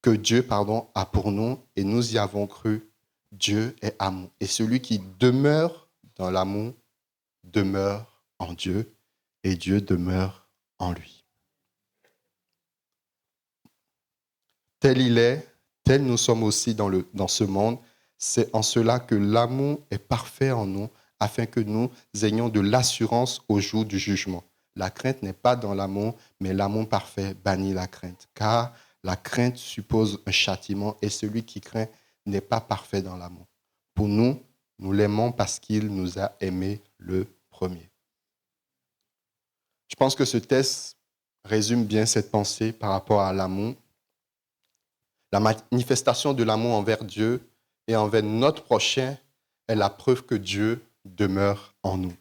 que Dieu a pour nous, et nous y avons cru. Dieu est amour. Et celui qui demeure dans l'amour demeure en Dieu, et Dieu demeure en lui. Tel il est, tel nous sommes aussi dans ce monde. C'est en cela que l'amour est parfait en nous, afin que nous ayons de l'assurance au jour du jugement. La crainte n'est pas dans l'amour, mais l'amour parfait bannit la crainte. Car la crainte suppose un châtiment, et celui qui craint n'est pas parfait dans l'amour. Pour nous, nous l'aimons parce qu'il nous a aimés le premier. Je pense que ce texte résume bien cette pensée par rapport à l'amour. La manifestation de l'amour envers Dieu et envers notre prochain est la preuve que Dieu demeure en nous.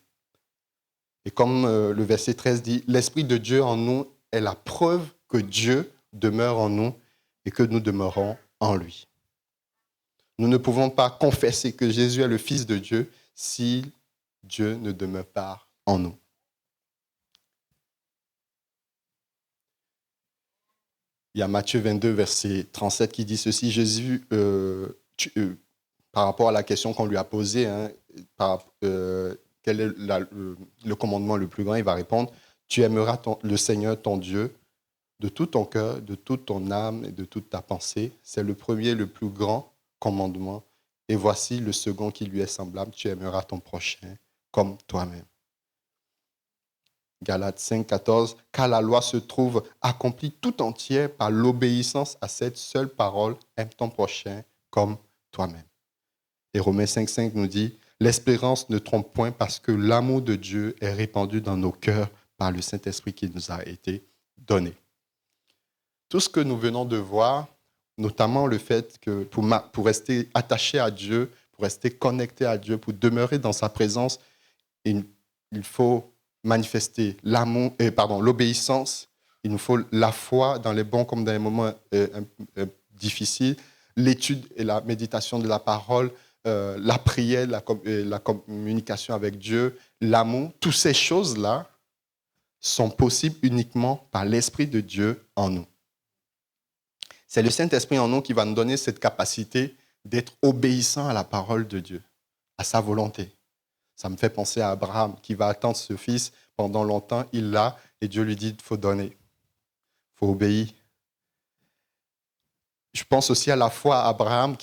Et comme le verset 13 dit, l'Esprit de Dieu en nous est la preuve que Dieu demeure en nous et que nous demeurons en lui. Nous ne pouvons pas confesser que Jésus est le Fils de Dieu si Dieu ne demeure pas en nous. Il y a Matthieu 22, verset 37 qui dit ceci, Jésus, par rapport à la question qu'on lui a posée, quel est le commandement le plus grand, il va répondre, tu aimeras le Seigneur ton Dieu de tout ton cœur, de toute ton âme et de toute ta pensée. C'est le premier, le plus grand commandement. Et voici le second qui lui est semblable, tu aimeras ton prochain comme toi-même. Galates 5, 14, car la loi se trouve accomplie tout entière par l'obéissance à cette seule parole, aime ton prochain comme toi-même. Et Romains 5, 5 nous dit, l'espérance ne trompe point parce que l'amour de Dieu est répandu dans nos cœurs par le Saint-Esprit qui nous a été donné. Tout ce que nous venons de voir, notamment le fait que pour rester attaché à Dieu, pour rester connecté à Dieu, pour demeurer dans sa présence, il faut manifester l'obéissance, il nous faut la foi dans les bons comme dans les moments difficiles, l'étude et la méditation de la parole, la prière, la communication avec Dieu, l'amour, toutes ces choses-là sont possibles uniquement par l'Esprit de Dieu en nous. C'est le Saint-Esprit en nous qui va nous donner cette capacité d'être obéissant à la parole de Dieu, à sa volonté. Ça me fait penser à Abraham qui va attendre ce fils pendant longtemps, il l'a, et Dieu lui dit il faut donner, il faut obéir. Je pense aussi à la foi à Abraham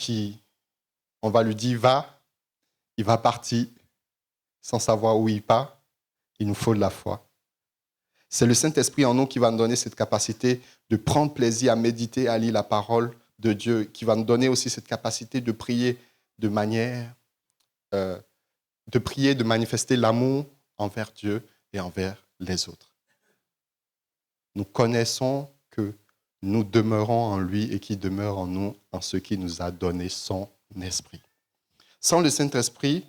on va lui dire va, il va partir sans savoir où il part, il nous faut de la foi. C'est le Saint-Esprit en nous qui va nous donner cette capacité de prendre plaisir à méditer, à lire la parole de Dieu, qui va nous donner aussi cette capacité de prier de manifester l'amour envers Dieu et envers les autres. Nous connaissons que nous demeurons en lui et qu'il demeure en nous en ce qui nous a donné son esprit. Sans le Saint-Esprit,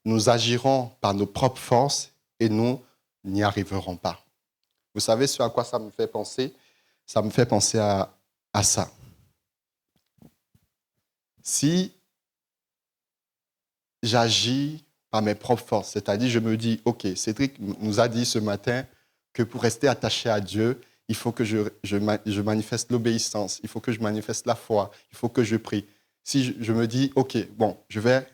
nous agirons par nos propres forces et nous n'y arriverons pas. Vous savez ce à quoi ça me fait penser? Ça me fait penser à ça. Si j'agis par mes propres forces, c'est-à-dire je me dis, OK, Cédric nous a dit ce matin que pour rester attaché à Dieu, il faut que je manifeste l'obéissance, il faut que je manifeste la foi, il faut que je prie. Si je me dis, OK, bon, je vais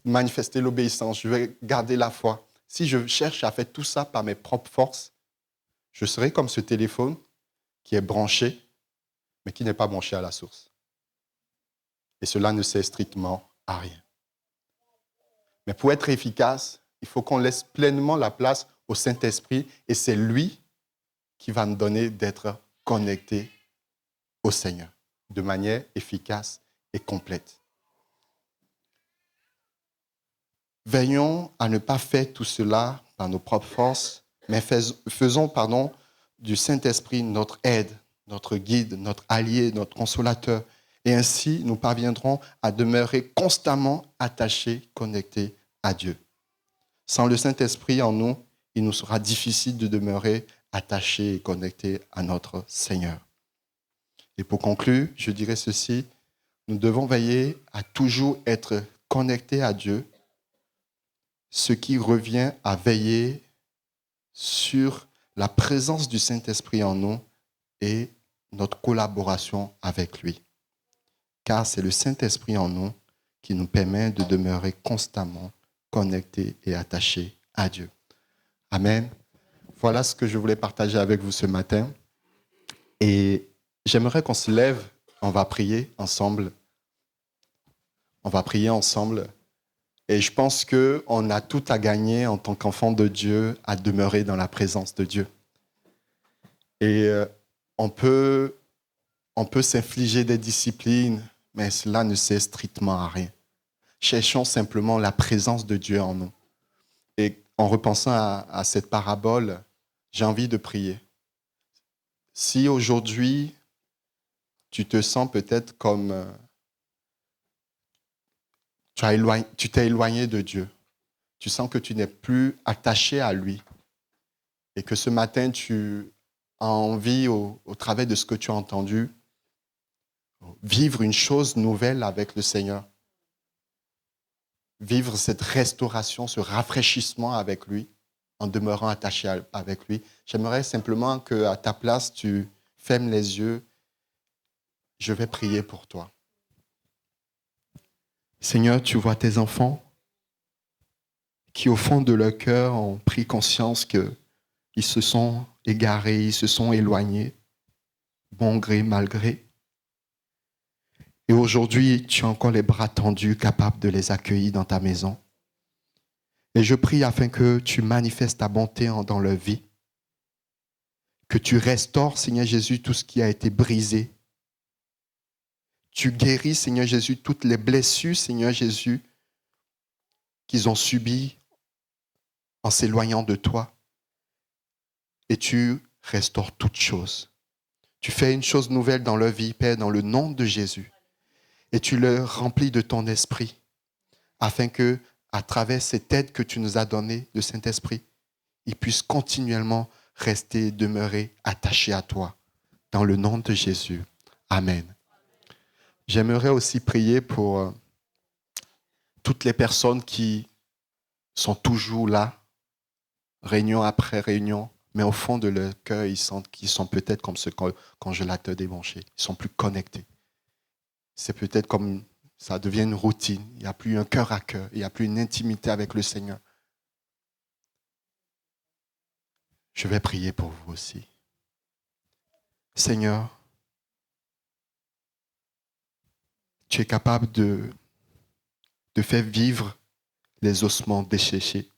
manifester l'obéissance, je vais garder la foi. Si je cherche à faire tout ça par mes propres forces, je serai comme ce téléphone qui est branché, mais qui n'est pas branché à la source. Et cela ne sert strictement à rien. Mais pour être efficace, il faut qu'on laisse pleinement la place au Saint-Esprit et c'est lui qui va nous donner d'être connectés au Seigneur de manière efficace et complète. Veillons à ne pas faire tout cela par nos propres forces, mais faisons du Saint-Esprit notre aide, notre guide, notre allié, notre consolateur. Et ainsi, nous parviendrons à demeurer constamment attachés, connectés à Dieu. Sans le Saint-Esprit en nous, il nous sera difficile de demeurer attachés et connectés à notre Seigneur. Et pour conclure, je dirais ceci, nous devons veiller à toujours être connectés à Dieu, ce qui revient à veiller sur la présence du Saint-Esprit en nous et notre collaboration avec lui. Car c'est le Saint-Esprit en nous qui nous permet de demeurer constamment connectés et attachés à Dieu. Amen. Voilà ce que je voulais partager avec vous ce matin. Et j'aimerais qu'on se lève, on va prier ensemble. On va prier ensemble. Et je pense qu'on a tout à gagner en tant qu'enfant de Dieu à demeurer dans la présence de Dieu. Et on peut s'infliger des disciplines, mais cela ne sert strictement à rien. Cherchons simplement la présence de Dieu en nous. Et en repensant à cette parabole, j'ai envie de prier. Si aujourd'hui, tu te sens peut-être comme tu t'es éloigné de Dieu, tu sens que tu n'es plus attaché à lui et que ce matin, tu as envie, au travers de ce que tu as entendu, vivre une chose nouvelle avec le Seigneur. Vivre cette restauration, ce rafraîchissement avec lui, en demeurant attaché avec lui. J'aimerais simplement qu'à ta place, tu fermes les yeux. Je vais prier pour toi. Seigneur, tu vois tes enfants qui, au fond de leur cœur, ont pris conscience qu'ils se sont égarés, ils se sont éloignés, bon gré, mal gré. Et aujourd'hui, tu as encore les bras tendus, capables de les accueillir dans ta maison. Et je prie afin que tu manifestes ta bonté dans leur vie, que tu restaures, Seigneur Jésus, tout ce qui a été brisé. Tu guéris, Seigneur Jésus, toutes les blessures, Seigneur Jésus, qu'ils ont subies en s'éloignant de toi. Et tu restaures toutes choses. Tu fais une chose nouvelle dans leur vie, Père, dans le nom de Jésus. Et tu leur remplis de ton esprit, afin que, à travers cette aide que tu nous as donnée, le Saint-Esprit, ils puissent continuellement rester, demeurer attachés à toi. Dans le nom de Jésus. Amen. J'aimerais aussi prier pour toutes les personnes qui sont toujours là, réunion après réunion, mais au fond de leur cœur, ils sentent qu'ils sont peut-être comme ce congélateur débranché. Ils sont plus connectés. C'est peut-être comme ça devient une routine. Il n'y a plus un cœur à cœur. Il n'y a plus une intimité avec le Seigneur. Je vais prier pour vous aussi. Seigneur, tu es capable de faire vivre les ossements desséchés.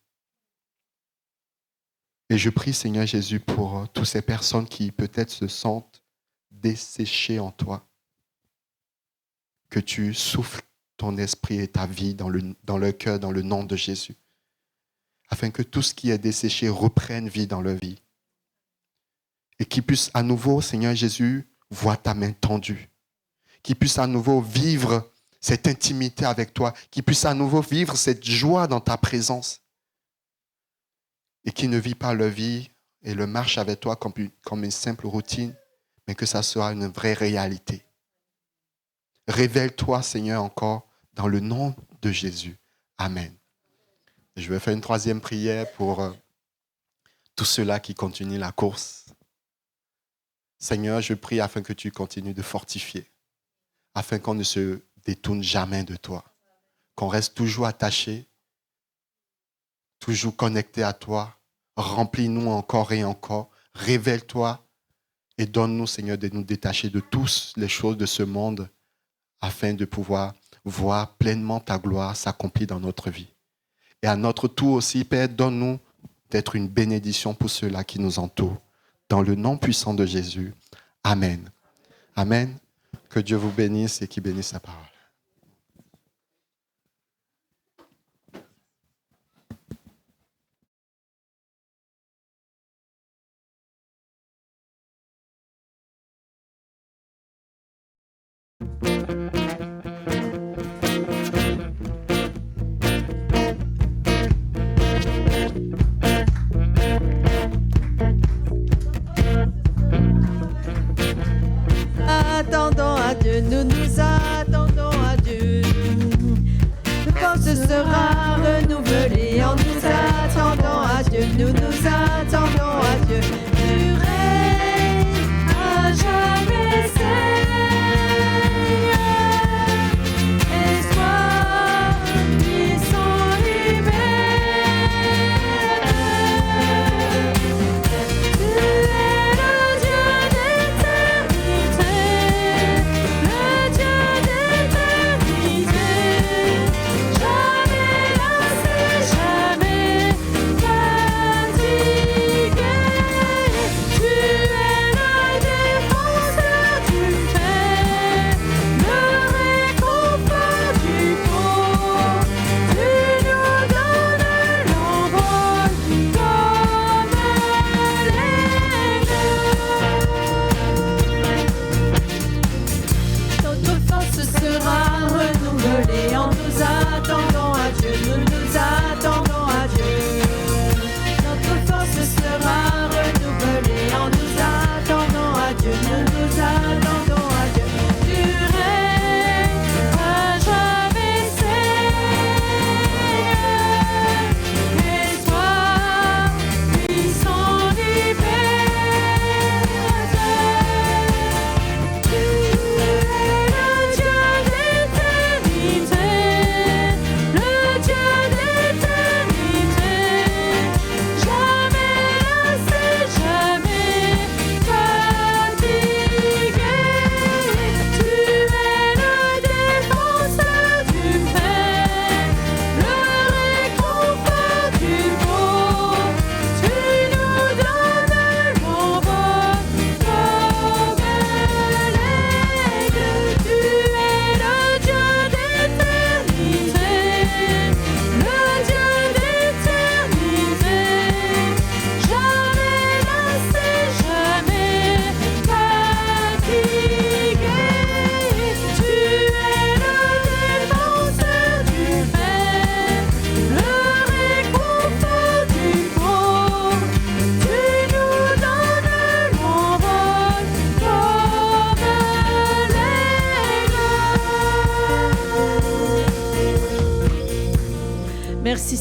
Et je prie, Seigneur Jésus, pour toutes ces personnes qui peut-être se sentent desséchées en toi, que tu souffles ton esprit et ta vie dans leur cœur, dans le nom de Jésus, afin que tout ce qui est desséché reprenne vie dans leur vie. Et qu'ils puissent à nouveau, Seigneur Jésus, voir ta main tendue. Qu'ils puissent à nouveau vivre cette intimité avec toi. Qu'ils puissent à nouveau vivre cette joie dans ta présence. Et qu'ils ne vivent pas leur vie et le marche avec toi comme une simple routine, mais que ça soit une vraie réalité. Révèle-toi, Seigneur, encore dans le nom de Jésus. Amen. Et je vais faire une troisième prière pour tous ceux-là qui continuent la course. Seigneur, je prie afin que tu continues de fortifier, afin qu'on ne se détourne jamais de toi, qu'on reste toujours attaché, toujours connecté à toi. Remplis-nous encore et encore. Révèle-toi et donne-nous, Seigneur, de nous détacher de toutes les choses de ce monde afin de pouvoir voir pleinement ta gloire s'accomplir dans notre vie. Et à notre tour aussi, Père, donne-nous d'être une bénédiction pour ceux-là qui nous entourent. Dans le nom puissant de Jésus. Amen. Amen. Que Dieu vous bénisse et qu'il bénisse sa parole. Attendons à Dieu, nous nous attendons à Dieu. Quand ce sera renouvelé, en nous attendant à Dieu, nous nous attendons à Dieu. Tu règnes à jamais, Seigneur.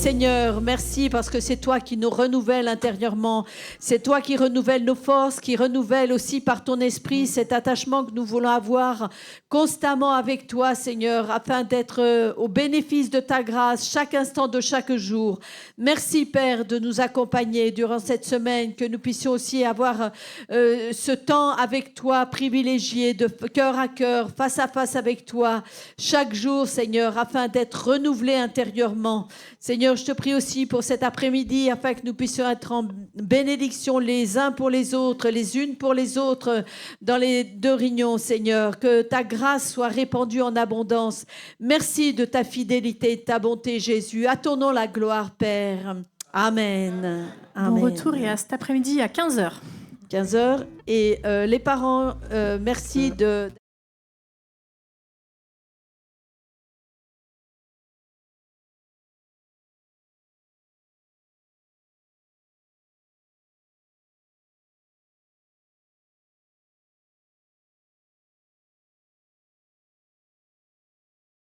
Seigneur, merci parce que c'est toi qui nous renouvelle intérieurement. C'est toi qui renouvelle nos forces, qui renouvelle aussi par ton esprit cet attachement que nous voulons avoir constamment avec toi, Seigneur, afin d'être au bénéfice de ta grâce chaque instant de chaque jour. Merci, Père, de nous accompagner durant cette semaine, que nous puissions aussi avoir ce temps avec toi privilégié, de cœur à cœur, face à face avec toi, chaque jour, Seigneur, afin d'être renouvelés intérieurement. Seigneur, je te prie aussi pour cet après-midi, afin que nous puissions être en bénédiction les uns pour les autres, les unes pour les autres, dans les deux réunions, Seigneur. Que ta grâce soit répandue en abondance. Merci de ta fidélité et de ta bonté, Jésus. À ton nom la gloire, Père. Amen. Amen. Bon retour et à cet après-midi à 15h. 15h. Et les parents, merci de...